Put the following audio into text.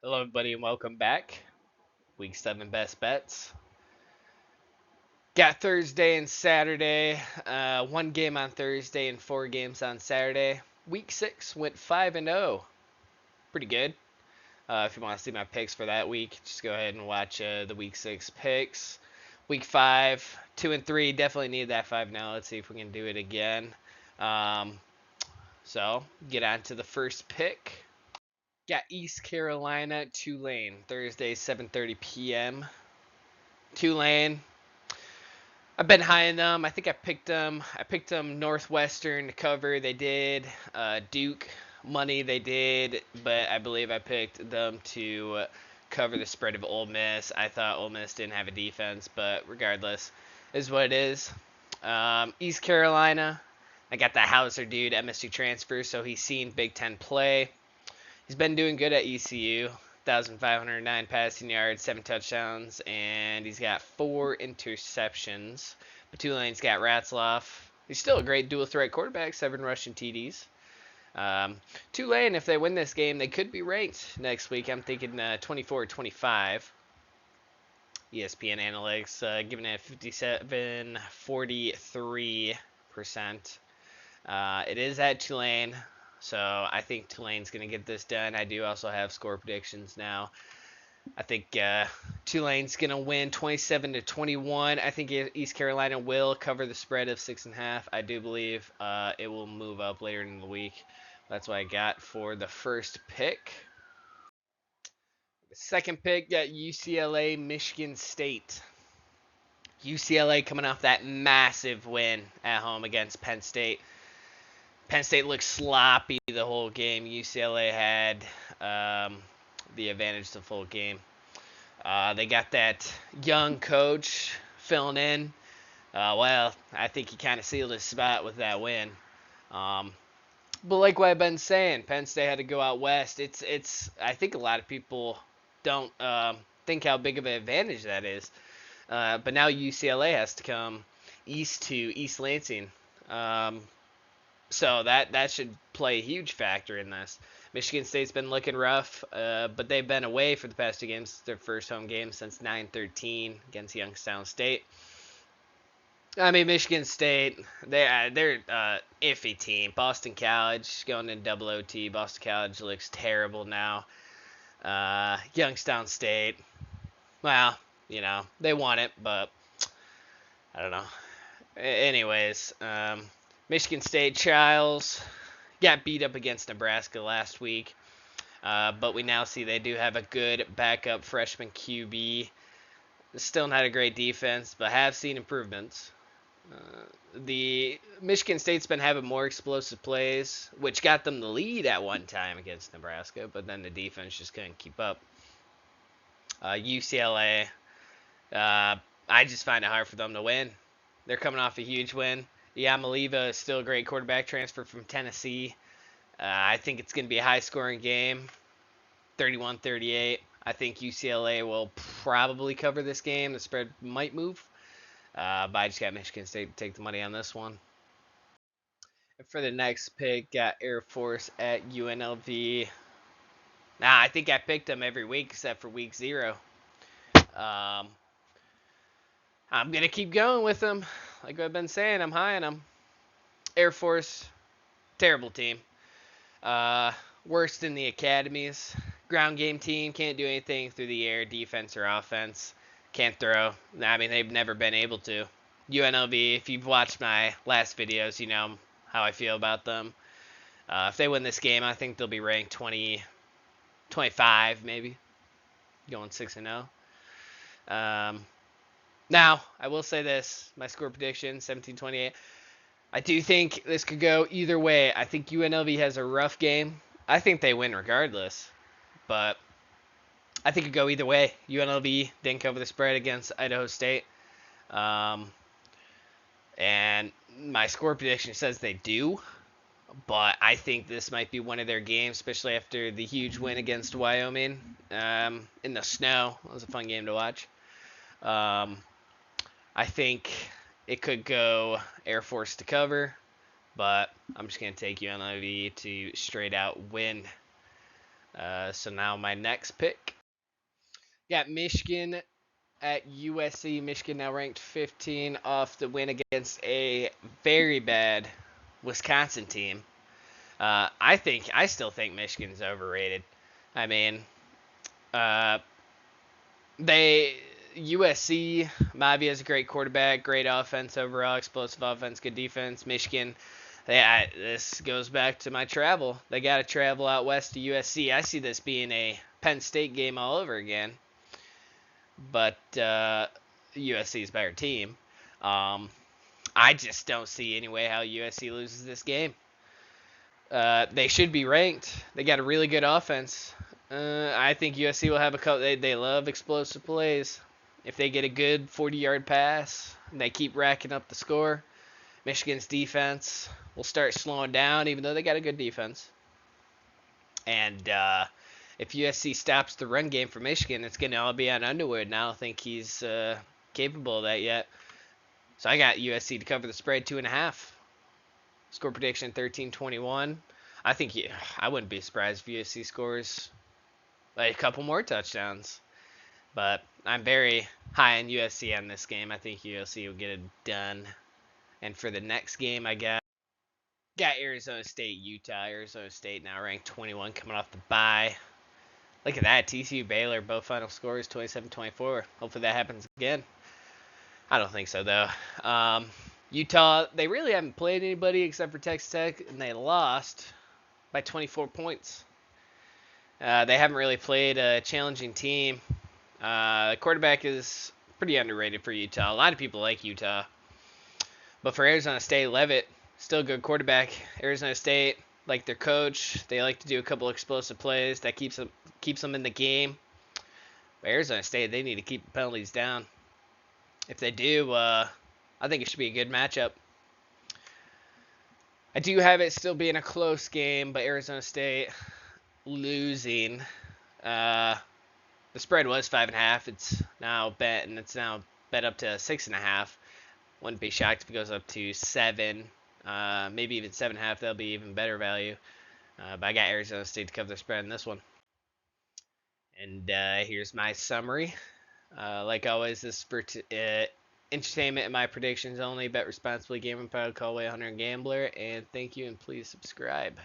Hello, everybody, and welcome back. Week 7 best bets. Got Thursday and Saturday. One game on Thursday and 4 games on Saturday. Week 6 went 5-0. Pretty good. If you want to see my picks for that week, just go ahead and watch the Week 6 picks. Week 5, 2 and 3. Definitely need that 5 now. Let's see if we can do it again. Um, so, get on to the first pick. Got East Carolina, Tulane, Thursday, 7:30 p.m. Tulane. I've been high in them. I think I picked them. I picked them Northwestern to cover. They did. Duke money. They did. But I believe I picked them to cover the spread of Ole Miss. I thought Ole Miss didn't have a defense, but regardless, is what it is. East Carolina. I got that Hauser dude, MSU transfer, so he's seen Big Ten play. He's been doing good at ECU. 1,509 passing yards, 7 touchdowns, and he's got 4 interceptions. But Tulane's got Ratzloff. He's still a great dual threat quarterback, 7 rushing TDs. Tulane, if they win this game, they could be ranked next week. I'm thinking 24-25. ESPN Analytics giving it 57.43%. It is at Tulane. So I think Tulane's going to get this done. I do also have score predictions now. I think Tulane's going to win 27-21. I think East Carolina will cover the spread of 6.5. I do believe it will move up later in the week. That's what I got for the first pick. The second pick got UCLA, Michigan State. UCLA coming off that massive win at home against Penn State. Penn State looked sloppy the whole game. UCLA had the advantage the full game. They got that young coach filling in. Well, I think he kind of sealed his spot with that win. But like what I've been saying, Penn State had to go out west. It's. I think a lot of people don't think how big of an advantage that is. But now UCLA has to come east to East Lansing. So that should play a huge factor in this. Michigan State's been looking rough, but they've been away for the past 2 games. It's their first home game since 9-13 against Youngstown State. I mean, Michigan State, they're iffy team. Boston College going in double OT. Boston College looks terrible now. Youngstown State, well, they won it, but I don't know. Anyways, Michigan State Trials got beat up against Nebraska last week, but we now see they do have a good backup freshman QB. Still not a great defense, but have seen improvements. The Michigan State's been having more explosive plays, which got them the lead at one time against Nebraska, but then the defense just couldn't keep up. UCLA, I just find it hard for them to win. They're coming off a huge win. Yamaliva is still a great quarterback transfer from Tennessee. I think it's going to be a high-scoring game, 31-38. I think UCLA will probably cover this game. The spread might move, but I just got Michigan State to take the money on this one. And for the next pick, got Air Force at UNLV. I think I picked them every week except for week 0. I'm going to keep going with them. Like I've been saying, I'm high on them. Air Force, terrible team. Worst in the academies. Ground game team, can't do anything through the air, defense or offense. Can't throw. I mean, they've never been able to. UNLV, if you've watched my last videos, you know how I feel about them. If they win this game, I think they'll be ranked 25 maybe. Going 6-0. Now, I will say this. My score prediction, 17-28. I do think this could go either way. I think UNLV has a rough game. I think they win regardless. But I think it could go either way. UNLV didn't cover the spread against Idaho State. And my score prediction says they do. But I think this might be one of their games, especially after the huge win against Wyoming in the snow. It was a fun game to watch. I think it could go Air Force to cover, but I'm just going to take UNLV to straight out win. So now my next pick. Got Michigan at USC. Michigan now ranked 15 off the win against a very bad Wisconsin team. I still think Michigan's overrated. I mean, uh, they USC Mavi has a great quarterback, great offense overall, explosive offense, good defense. Michigan, this goes back to my travel. They got to travel out west to USC. I see this being a Penn State game all over again, but USC's better team. I just don't see any way how USC loses this game. They should be ranked. They got a really good offense. I think USC will have a couple. They love explosive plays. If they get a good 40-yard pass and they keep racking up the score, Michigan's defense will start slowing down, even though they got a good defense. And if USC stops the run game for Michigan, it's going to all be on Underwood, and I don't think he's capable of that yet. So I got USC to cover the spread 2.5. Score prediction 13-21. I wouldn't be surprised if USC scores like a couple more touchdowns. But I'm very high on USC on this game. I think USC will get it done. And for the next game, I got Arizona State, Utah. Arizona State now ranked 21, coming off the bye. Look at that. TCU, Baylor, both final scores 27-24. Hopefully that happens again. I don't think so, though. Utah, they really haven't played anybody except for Texas Tech, and they lost by 24 points. They haven't really played a challenging team. Quarterback is pretty underrated for Utah. A lot of people like Utah. But for Arizona State, Levitt, still a good quarterback. Arizona State, like their coach, they like to do a couple explosive plays. That keeps them in the game. But Arizona State, they need to keep the penalties down. If they do, I think it should be a good matchup. I do have it still being a close game, but Arizona State losing. The spread was 5.5. It's now bet up to 6.5. Wouldn't be shocked if it goes up to 7. Maybe even 7.5. That'll be even better value. But I got Arizona State to cover the spread in this one. And here's my summary. Like always, this is for entertainment and my predictions only. Bet responsibly. Gaming protocol way 100 Gambler. And thank you, and please subscribe.